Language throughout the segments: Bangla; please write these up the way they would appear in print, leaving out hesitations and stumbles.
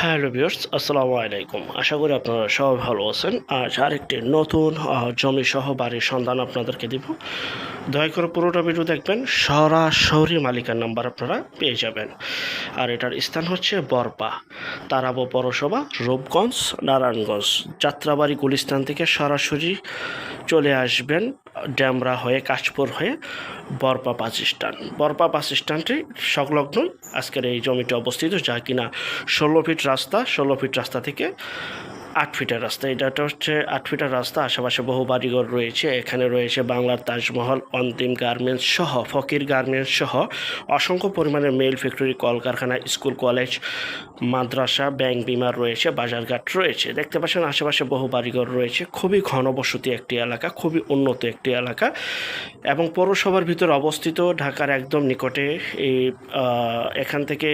হ্যালো ভিউয়ার্স, আসসালামু আলাইকুম। আশা করি আপনারা সবাই ভালো আছেন। আজ আরেকটি নতুন জমি সহ বাড়ির সন্ধান আপনাদেরকে দিব। দয়া করে পুরোটা ভিডিও দেখবেন, সরাসরি মালিকের নাম্বার আপনারা পেয়ে যাবেন। আর এটার স্থান হচ্ছে বরপা, তারাবো পৌরসভা, রূপগঞ্জ, নারায়ণগঞ্জ। যাত্রাবাড়ি গুলিস্তান থেকে সরাসরি চলে আসবেন ড্যামরা হয়ে, কাশপুর হয়ে বরপা বাস স্ট্যান্ড। বরপা বাস স্ট্যান্ডটি সংলগ্নই আজকের এই জমিটি অবস্থিত, যা কিনা 16 ফিট রাস্তা থেকে 8 ফিটের রাস্তা। এটা হচ্ছে 8 ফিটের রাস্তা। আশেপাশে বহু বাড়িঘর রয়েছে। এখানে রয়েছে বাংলার তাজমহল, অন্তিম গার্মেন্টস সহ, ফকির গার্মেন্টস সহ অসংখ্য পরিমাণের মেল ফ্যাক্টরি, কলকারখানা, স্কুল, কলেজ, মাদ্রাসা, ব্যাংক, বিমার রয়েছে, বাজারঘাট রয়েছে। দেখতে পাচ্ছেন আশেপাশে বহু বাড়িঘর রয়েছে। খুবই ঘনবসতি একটি এলাকা, খুবই উন্নত একটি এলাকা এবং পৌরসভার ভিতরে অবস্থিত, ঢাকার একদম নিকটে। এই এখান থেকে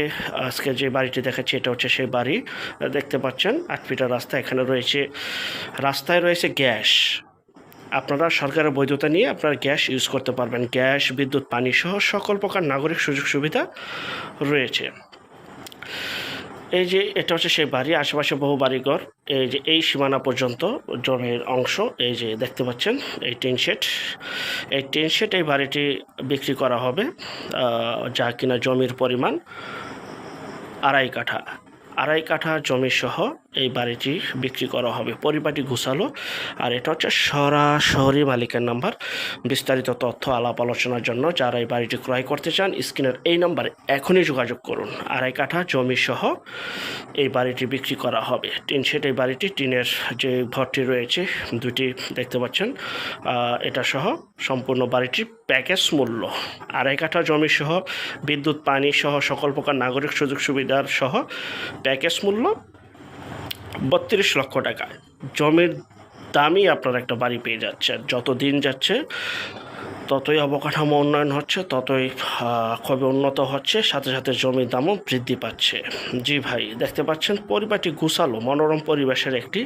আজকে যে বাড়িটি দেখাচ্ছি এটা হচ্ছে সেই বাড়ি। দেখতে পাচ্ছেন 8 ফিটের রাস্তা। এখানে রয়েছে, রাস্তায় রয়েছে গ্যাস। আপনারা সরকারের বৈধতা নিয়ে আপনারা গ্যাস ইউজ করতে পারবেন। গ্যাস, বিদ্যুৎ, পানি সহ সকল প্রকার নাগরিক সুযোগ সুবিধা রয়েছে। এই যে এটা হচ্ছে সেই বাড়ি, আশেপাশে বহু বাড়িঘর। এই যে এই সীমানা পর্যন্ত জমির অংশ, এই যে দেখতে পাচ্ছেন এই টিন শেড, এই বাড়িটি বিক্রি করা হবে, যা কিনা জমির পরিমাণ 2.5 কাঠা জমি সহ এই বাড়িটি বিক্রি করা হবে। পরিবারটি গুছালো। আর এটা হচ্ছে সরাসরি মালিকের নাম্বার। বিস্তারিত তথ্য আলাপ আলোচনার জন্য যারা এই বাড়িটি ক্রয় করতে চান, স্ক্রিনের এই নাম্বারে এখনই যোগাযোগ করুন। 2.5 কাঠা জমি সহ এই বাড়িটি বিক্রি করা হবে। টিন শেড এই বাড়িটি, টিনের যে ঘরটি রয়েছে দুটি দেখতে পাচ্ছেন, এটা সহ সম্পূর্ণ বাড়িটির প্যাকেজ মূল্য 2.5 কাঠা জমি সহ, বিদ্যুৎ, পানি সহ সকল প্রকার নাগরিক সুযোগ সুবিধার সহ প্যাকেজ মূল্য 32 লক্ষ টাকা। জমির দামই আপনারা একটা বাড়ি পেয়ে যাচ্ছেন। যত দিন যাচ্ছে ততই অবকাঠামো উন্নয়ন হচ্ছে, ততই খুবই উন্নত হচ্ছে, সাথে সাথে জমির দামও বৃদ্ধি পাচ্ছে। জি ভাই, দেখতে পাচ্ছেন পরিবারটি গুছালো, মনোরম পরিবেশের একটি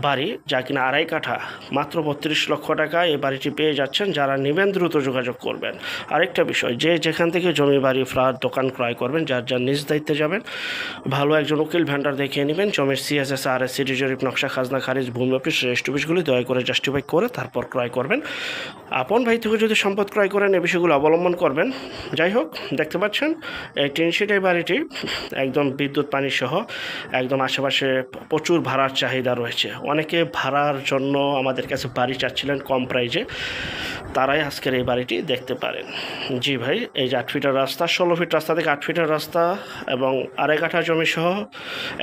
বাড়ি, যা কিনা 2.5 কাঠা, মাত্র 32 লক্ষ টাকা এই বাড়িটি পেয়ে যাচ্ছেন। যারা নেবেন দ্রুত যোগাযোগ করবেন। আরেকটা বিষয়, যে যেখান থেকে জমি, বাড়ি, ফ্ল্যাট, দোকান ক্রয় করবেন, যার যার নিজ দায়িত্বে যাবেন, ভালো একজন উকিল ভেন্ডার দেখিয়ে নেবেন। জমির সিএসএস, আরএস, সিটি জরিপ, নকশা, খাজনা খারিজ, ভূমি অফিস, রেজিস্ট্রি অফিসগুলি দয়া করে জাস্টিফাই করে তারপর ক্রয় করবেন। আপন ভাই থেকে যদি সম্পদ ক্রয় করেন এই বিষয়গুলো অবলম্বন করবেন। যাই হোক, দেখতে পাচ্ছেন এই টিন শেডের বাড়িটি একদম বিদ্যুৎ, পানি সহ, একদম আশেপাশে প্রচুর ভাড়ার চাহিদা রয়েছে। অনেকে ভাড়ার জন্য আমাদের কাছে বাড়ি চাচ্ছিলেন কম প্রাইজে, তারাই আজকের এই বাড়িটি দেখতে পারেন। জি ভাই, এই যে 8 ফিটের রাস্তা, 16 ফিট রাস্তা থেকে 8 ফিটের রাস্তা এবং 2.5 কাঠা জমি সহ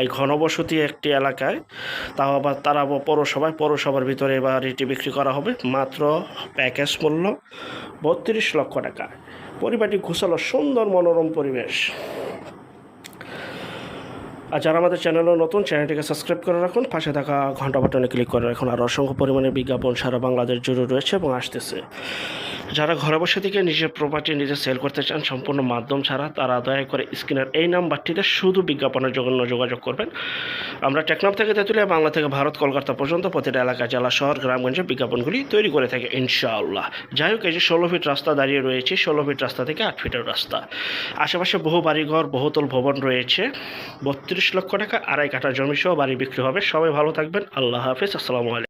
এই ঘনবসতি একটি এলাকায়, তাও আবার তারাবো পৌরসভার ভিতরে এই বাড়িটি বিক্রি করা হবে মাত্র প্যাকেজ মূল্য 32 লক্ষ টাকা। পরিবারটি ঘোষালো, সুন্দর মনোরম পরিবেশ। আর যারা আমাদের চ্যানেলে নতুন, চ্যানেলটিকে সাবস্ক্রাইব করে রাখুন, পাশে থাকা ঘন্টা বাটনে ক্লিক করে রাখুন। আর অসংখ্য পরিমাণে বিজ্ঞাপন সারা বাংলাদেশ জুড়ে রয়েছে এবং আসতেছে। যারা ঘরে বসে থেকে নিজের প্রপার্টি নিজে সেল করতে চান সম্পূর্ণ মাধ্যম ছাড়া, তারা দয়া করে স্ক্রিনের এই নাম্বারটিতে শুধু বিজ্ঞাপনের জন্য যোগাযোগ করবেন। আমরা টেকনাফ থেকে তেঁতুলিয়া, বাংলা থেকে ভারত, কলকাতা পর্যন্ত প্রতিটা এলাকা, জেলা, শহর, গ্রামগঞ্জে বিজ্ঞাপনগুলি তৈরি করে থাকে ইনশাআল্লাহ। যাই হোক, এই যে 16 ফিট রাস্তা দাঁড়িয়ে রয়েছে, 16 ফিট রাস্তা থেকে 8 ফিটের রাস্তা, আশেপাশে বহু বাড়িঘর, বহুতল ভবন রয়েছে। 32 লক্ষ টাকা 2.5 কাঠা জমি সহ বাড়ি বিক্রি হবে। সবাই ভালো থাকবেন। আল্লাহ হাফেজ। আসসালামু আলাইকুম।